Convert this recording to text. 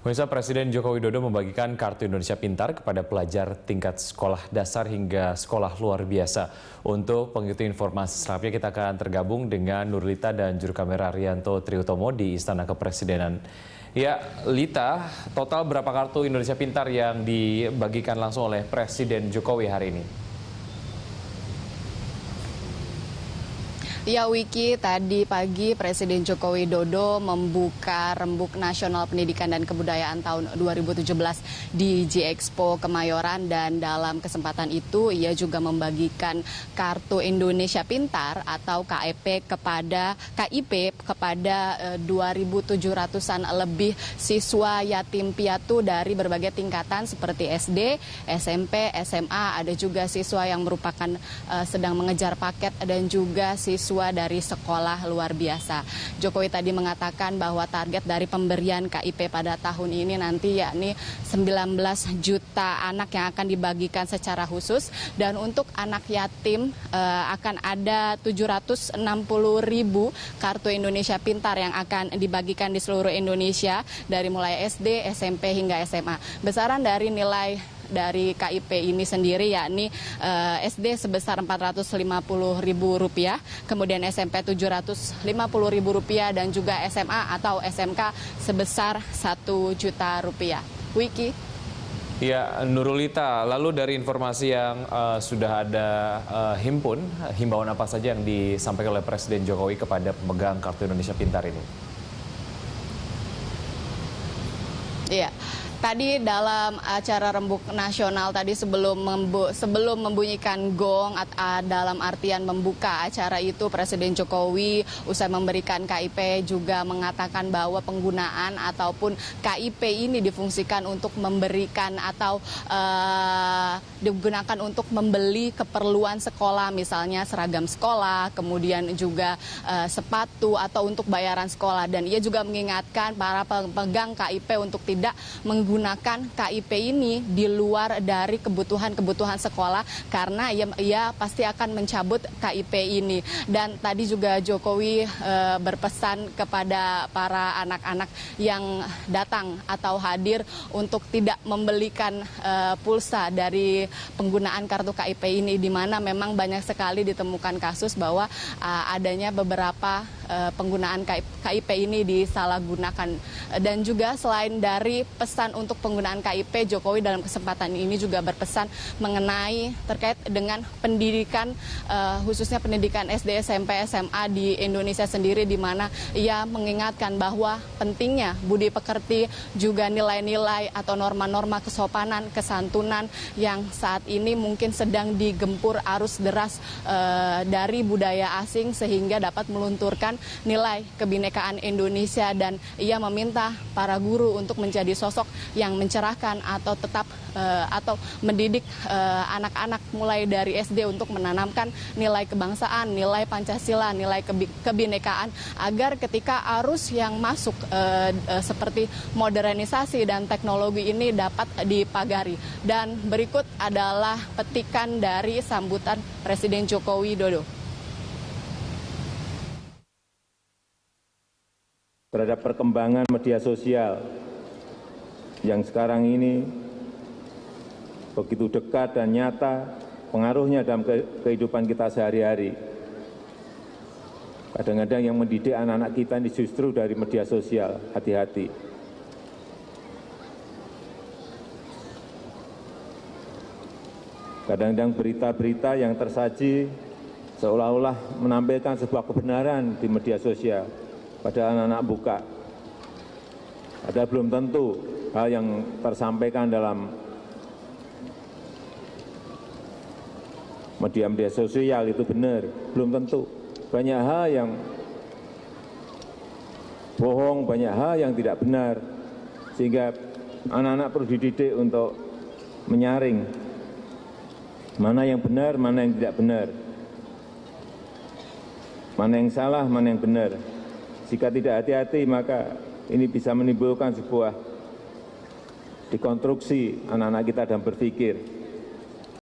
Pemirsa, Presiden Joko Widodo membagikan Kartu Indonesia Pintar kepada pelajar tingkat sekolah dasar hingga sekolah luar biasa. Untuk mengikuti informasi selengkapnya kita akan tergabung dengan Nurlita dan juru kamera Rianto Triutomo di Istana Kepresidenan. Ya, Lita, total berapa kartu Indonesia Pintar yang dibagikan langsung oleh Presiden Jokowi hari ini? Ya, Wiki, tadi pagi Presiden Joko Widodo membuka Rembuk Nasional Pendidikan dan Kebudayaan tahun 2017 di J-Expo Kemayoran, dan dalam kesempatan itu ia juga membagikan Kartu Indonesia Pintar atau KIP kepada 2.700-an lebih siswa yatim piatu dari berbagai tingkatan seperti SD, SMP, SMA, ada juga siswa yang merupakan sedang mengejar paket dan juga siswa dari sekolah luar biasa. Jokowi tadi mengatakan bahwa target dari pemberian KIP pada tahun ini nanti yakni 19 juta anak yang akan dibagikan secara khusus, dan untuk anak yatim akan ada 760 ribu kartu Indonesia Pintar yang akan dibagikan di seluruh Indonesia dari mulai SD, SMP hingga SMA. Besaran dari nilai dari KIP ini sendiri yakni SD sebesar Rp450.000, kemudian SMP Rp750.000 dan juga SMA atau SMK sebesar Rp1 juta. Wiki. Ya, Nurulita, lalu dari informasi yang sudah ada himbauan apa saja yang disampaikan oleh Presiden Jokowi kepada pemegang Kartu Indonesia Pintar ini? Iya. Tadi dalam acara Rembuk Nasional tadi sebelum membunyikan gong dalam artian membuka acara itu, Presiden Jokowi usai memberikan KIP juga mengatakan bahwa penggunaan ataupun KIP ini difungsikan untuk memberikan atau digunakan untuk membeli keperluan sekolah, misalnya seragam sekolah, kemudian juga sepatu atau untuk bayaran sekolah. Dan ia juga mengingatkan para pemegang KIP untuk tidak menggunakan KIP ini di luar dari kebutuhan sekolah, karena ia pasti akan mencabut KIP ini. Dan tadi juga Jokowi berpesan kepada para anak-anak yang datang atau hadir untuk tidak membelikan pulsa dari penggunaan kartu KIP ini, di mana memang banyak sekali ditemukan kasus bahwa adanya beberapa penggunaan KIP ini disalahgunakan. Dan juga selain dari pesan untuk penggunaan KIP, Jokowi dalam kesempatan ini juga berpesan mengenai terkait dengan pendidikan, khususnya pendidikan SD, SMP, SMA di Indonesia sendiri, di mana ia mengingatkan bahwa pentingnya budi pekerti, juga nilai-nilai atau norma-norma kesopanan, kesantunan yang saat ini mungkin sedang digempur arus deras dari budaya asing, sehingga dapat melunturkan nilai kebinekaan Indonesia. Dan ia meminta para guru untuk menjadi sosok yang mencerahkan atau tetap atau mendidik anak-anak mulai dari SD untuk menanamkan nilai kebangsaan, nilai Pancasila, nilai kebinekaan, agar ketika arus yang masuk seperti modernisasi dan teknologi ini dapat dipagari. Dan berikut adalah petikan dari sambutan Presiden Joko Widodo. Terhadap perkembangan media sosial yang sekarang ini begitu dekat dan nyata pengaruhnya dalam kehidupan kita sehari-hari. Kadang-kadang yang mendidik anak-anak kita ini justru dari media sosial. Hati-hati. Kadang-kadang berita-berita yang tersaji seolah-olah menampilkan sebuah kebenaran di media sosial, padahal anak-anak buka. Padahal belum tentu hal yang tersampaikan dalam media sosial itu benar, belum tentu. Banyak hal yang bohong, banyak hal yang tidak benar, sehingga anak-anak perlu dididik untuk menyaring mana yang benar, mana yang tidak benar, mana yang salah, mana yang benar. Jika tidak hati-hati, maka ini bisa menimbulkan sebuah dekonstruksi anak-anak kita dalam berpikir.